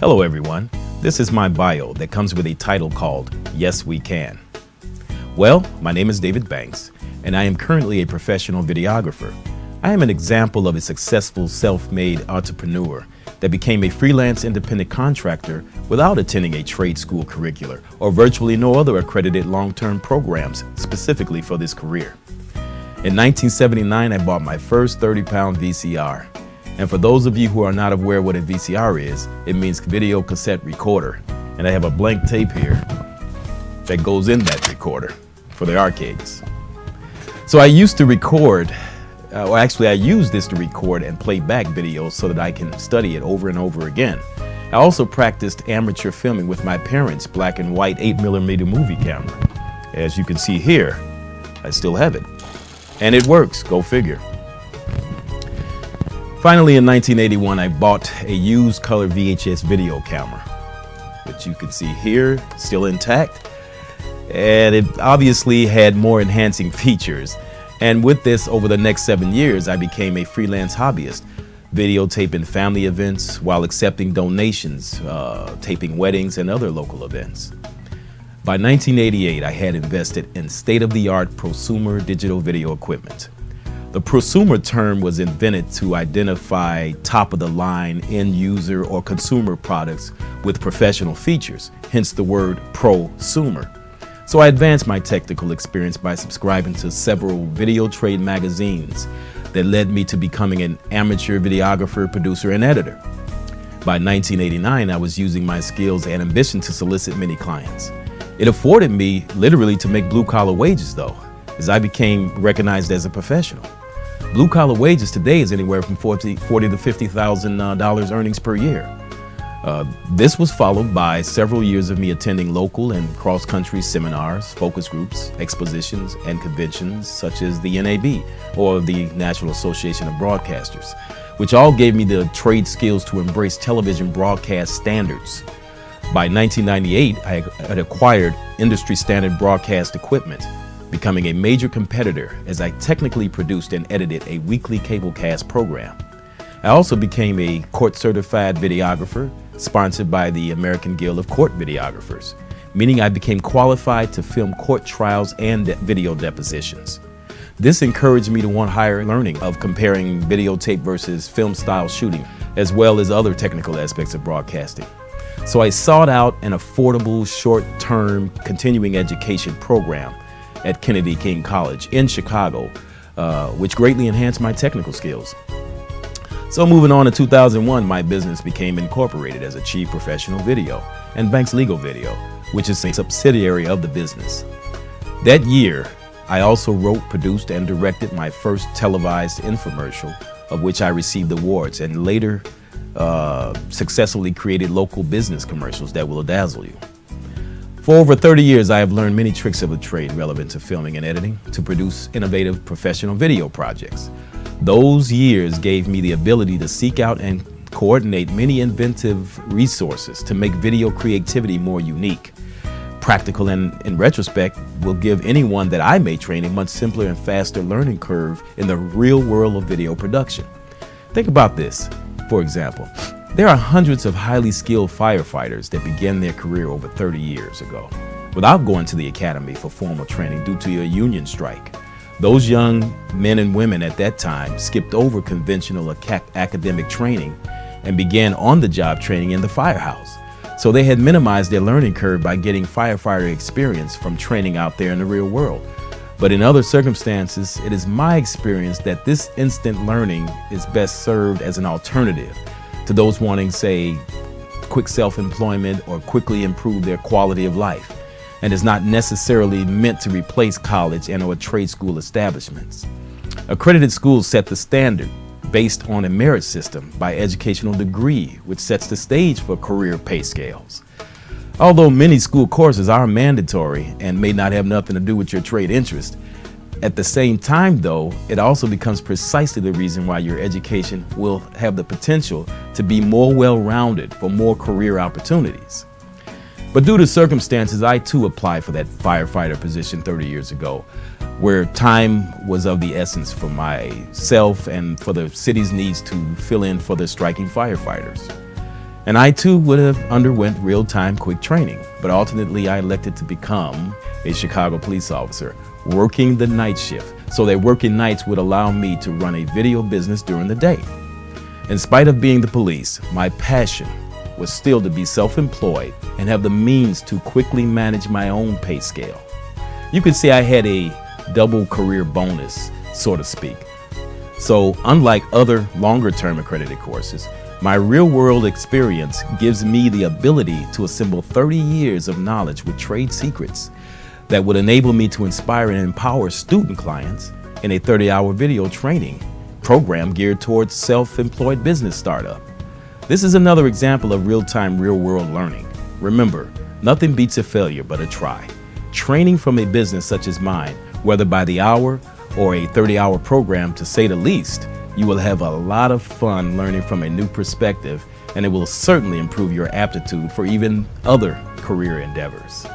Hello everyone, this is my bio that comes with a title called Yes We Can. Well, my name is David Banks, and I am currently a professional videographer. I am an example of a successful self-made entrepreneur that became a freelance independent contractor without attending a trade school curricular or virtually no other accredited long-term programs specifically for this career. In 1979, I bought my first 30-pound VCR. And for those of you who are not aware what a VCR is, it means video cassette recorder. And I have a blank tape here that goes in that recorder for the arcades. So I used to record, I use this to record and play back videos so that I can study it over and over again. I also practiced amateur filming with my parents' black and white 8mm movie camera. As you can see here, I still have it. And it works, go figure. Finally, in 1981, I bought a used color VHS video camera, which you can see here, still intact. And it obviously had more enhancing features. And with this, over the next 7 years, I became a freelance hobbyist, videotaping family events while accepting donations, taping weddings and other local events. By 1988, I had invested in state-of-the-art prosumer digital video equipment. The prosumer term was invented to identify top-of-the-line end-user or consumer products with professional features, hence the word prosumer. So I advanced my technical experience by subscribing to several video trade magazines that led me to becoming an amateur videographer, producer, and editor. By 1989, I was using my skills and ambition to solicit many clients. It afforded me literally to make blue-collar wages, though, as I became recognized as a professional. Blue-collar wages today is anywhere from $40,000 to $50,000 earnings per year. This was followed by several years of me attending local and cross-country seminars, focus groups, expositions, and conventions such as the NAB, or the National Association of Broadcasters, which all gave me the trade skills to embrace television broadcast standards. By 1998, I had acquired industry-standard broadcast equipment, becoming a major competitor as I technically produced and edited a weekly cablecast program. I also became a court-certified videographer, sponsored by the American Guild of Court Videographers, meaning I became qualified to film court trials and video depositions. This encouraged me to want higher learning of comparing videotape versus film-style shooting, as well as other technical aspects of broadcasting. So I sought out an affordable, short-term continuing education program at Kennedy King College in Chicago, which greatly enhanced my technical skills. So moving on to 2001, my business became incorporated as a Chief Professional Video and Banks Legal Video, which is a subsidiary of the business. That year, I also wrote, produced, and directed my first televised infomercial, of which I received awards, and later successfully created local business commercials that will dazzle you. For over 30 years, I have learned many tricks of the trade relevant to filming and editing to produce innovative professional video projects. Those years gave me the ability to seek out and coordinate many inventive resources to make video creativity more unique, practical, and in retrospect will give anyone that I may train a much simpler and faster learning curve in the real world of video production. Think about this, for example. There are hundreds of highly skilled firefighters that began their career over 30 years ago without going to the academy for formal training due to a union strike. Those young men and women at that time skipped over conventional academic training and began on-the-job training in the firehouse. So they had minimized their learning curve by getting firefighter experience from training out there in the real world. But in other circumstances, it is my experience that this instant learning is best served as an alternative to those wanting, say, quick self-employment or quickly improve their quality of life, and is not necessarily meant to replace college and or trade school establishments. Accredited schools set the standard based on a merit system by educational degree, which sets the stage for career pay scales. Although many school courses are mandatory and may not have nothing to do with your trade interest, at the same time, though, it also becomes precisely the reason why your education will have the potential to be more well-rounded for more career opportunities. But due to circumstances, I too applied for that firefighter position 30 years ago, where time was of the essence for myself and for the city's needs to fill in for the striking firefighters. And I too would have underwent real-time quick training, but ultimately I elected to become a Chicago police officer, working the night shift, so that working nights would allow me to run a video business during the day. In spite of being the police, my passion was still to be self-employed and have the means to quickly manage my own pay scale. You could say I had a double career bonus, so to speak. So unlike other longer-term accredited courses, my real-world experience gives me the ability to assemble 30 years of knowledge with trade secrets that would enable me to inspire and empower student clients in a 30-hour video training program geared towards self-employed business startup. This is another example of real-time, real-world learning. Remember, nothing beats a failure but a try. Training from a business such as mine, whether by the hour or a 30-hour program, to say the least, you will have a lot of fun learning from a new perspective, and it will certainly improve your aptitude for even other career endeavors.